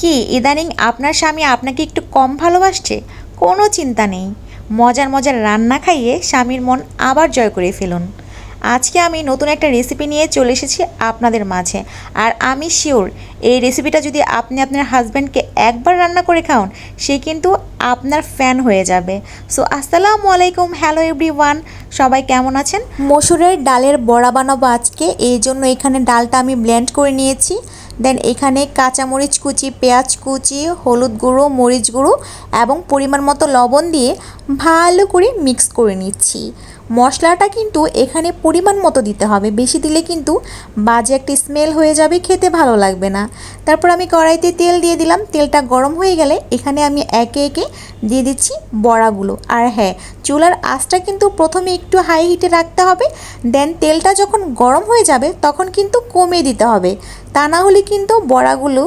কি ইদানিং আপনার স্বামী আপনাকে একটু কম ভালোবাসছে? কোনো চিন্তা নেই, মজার মজার রান্না খাইয়ে স্বামীর মন আবার জয় করে ফেলুন। আজকে আমি নতুন একটা রেসিপি নিয়ে চলে এসেছি আপনাদের মাঝে। আর আমি শিওর এই রেসিপিটা যদি আপনি আপনার হাজব্যান্ডকে একবার রান্না করে খাওয়ান, সে কিন্তু আপনার ফ্যান হয়ে যাবে। সো আসসালামু আলাইকুম, হ্যালো এভরিওয়ান, সবাই কেমন আছেন? মসুরের ডালের বড়া বানাবো আজকে, এই জন্য এখানে ডালটা আমি ব্লেন্ড করে নিয়েছি। দেন এখানে কাঁচামরিচ কুচি, পেঁয়াজ কুচি, হলুদ গুঁড়ো, মরিচ গুঁড়ো এবং পরিমাণ মতো লবণ দিয়ে ভালো করে মিক্স করে নিচ্ছি। মশলাটা কিন্তু এখানে পরিমাণ মতো দিতে হবে, বেশি দিলে কিন্তু বাজে একটা স্মেল হয়ে যাবে, খেতে ভালো লাগবে না। তারপর আমি কড়াইতে তেল দিয়ে দিলাম। তেলটা গরম হয়ে গেলে এখানে আমি একে একে দিয়ে দিচ্ছি বড়াগুলো। আর হ্যাঁ, চুলার আঁচটা কিন্তু প্রথমে একটু হাই হিটে রাখতে হবে। দেন তেলটা যখন গরম হয়ে যাবে তখন কিন্তু কমিয়ে দিতে হবে, তা না হলে কিন্তু বড়াগুলো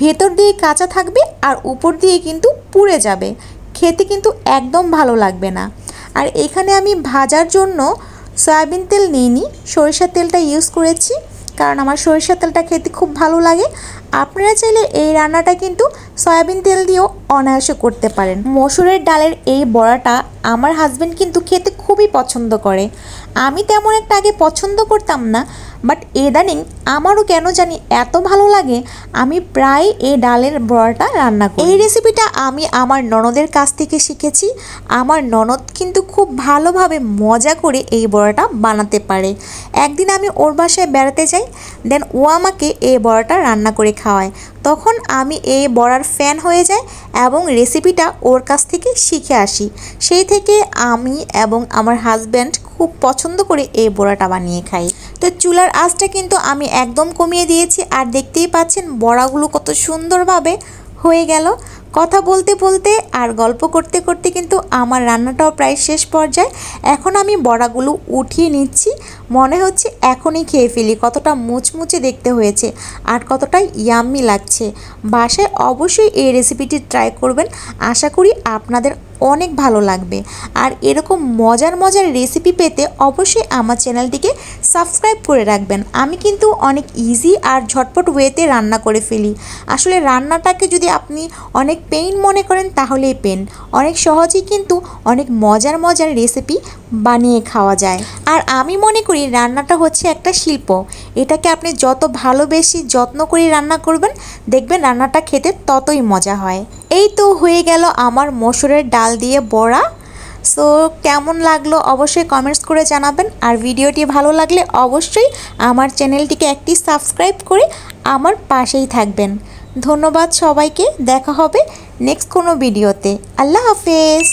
ভেতর দিয়ে কাঁচা থাকবে আর উপর দিয়ে কিন্তু পুড়ে যাবে, খেতে কিন্তু একদম ভালো লাগবে না। আর এখানে আমি ভাজার জন্য সয়াবিন তেল নিইনি, সরিষার তেলটা ইউজ করেছি, কারণ আমার সরিষার তেলটা খেতে খুব ভালো লাগে। আপনারা চাইলে এই রান্নাটা কিন্তু সয়াবিন তেল দিয়েও অনায়াসে করতে পারেন। মসুরের ডালের এই বড়াটা আমার হাজব্যান্ড কিন্তু খেতে খুবই পছন্দ করে। আমি তেমন একটা আগে পছন্দ করতাম না, বাট ইদানিং আমারও কেন জানি এত ভালো লাগে, আমি প্রায় এই ডালের বড়াটা রান্না করি। এই রেসিপিটা আমি আমার ননদের কাছ থেকে শিখেছি। আমার ননদ কিন্তু খুব ভালোভাবে মজা করে এই বড়াটা বানাতে পারে। একদিন আমি ওর বাসায় বেড়াতে যাই, দেন ও আমাকে এই বড়াটা রান্না করে খাওয়ায়। তখন আমি এই বড়ার ফ্যান হয়ে যাই এবং রেসিপিটা ওর কাছ থেকে শিখে আসি। সেই থেকে আমি এবং আমার হাজব্যান্ড খুব পছন্দ করে এই বড়াটা বানিয়ে খাই। তো চুলার আঁচটা কিন্তু আমি একদম কমিয়ে দিয়েছি। আর দেখতেই পাচ্ছেন বড়াগুলো কত সুন্দরভাবে হয়ে গেল। কথা বলতে বলতে আর গল্প করতে করতে কিন্তু আমার রান্নাটাও প্রায় শেষ পর্যায়ে। এখন আমি বড়াগুলো উঠিয়ে নিচ্ছি, মনে হচ্ছে এখনই খেয়ে ফেলি, কতটা মুচমুচে দেখতে হয়েছে আর কতটা ইয়াম্মি লাগছে। বাসায় অবশ্যই এই রেসিপিটি ট্রাই করবেন, আশা করি আপনাদের অনেক ভালো লাগবে। আর এরকম মজার মজার রেসিপি পেতে অবশ্যই আমার চ্যানেলটিকে সাবস্ক্রাইব করে রাখবেন। আমি কিন্তু অনেক ইজি আর ঝটপট ওয়েতে রান্না করে ফেলি। আসলে রান্নাটাকে যদি আপনি অনেক পেইন মনে করেন তাহলেই পেন, অনেক সহজেই কিন্তু অনেক মজার মজার রেসিপি বানিয়ে খাওয়া যায়। আর আমি মনে করি রান্নাটা হচ্ছে একটা শিল্প, এটাকে আপনি যত ভালোবেসে যত্ন করে রান্না করবেন, দেখবেন রান্নাটা খেতে ততই মজা হয়। এই তো হয়ে গেল আমার মসুরের ডাল দিয়ে বড়া। সো কেমন লাগলো অবশ্যই কমেন্টস করে জানাবেন। আর ভিডিওটি ভালো লাগলে অবশ্যই আমার চ্যানেলটিকে একটি সাবস্ক্রাইব করে আমার পাশেই থাকবেন। ধন্যবাদ সবাইকে, দেখা হবে নেক্সট কোনো ভিডিওতে। আল্লাহ হাফেজ।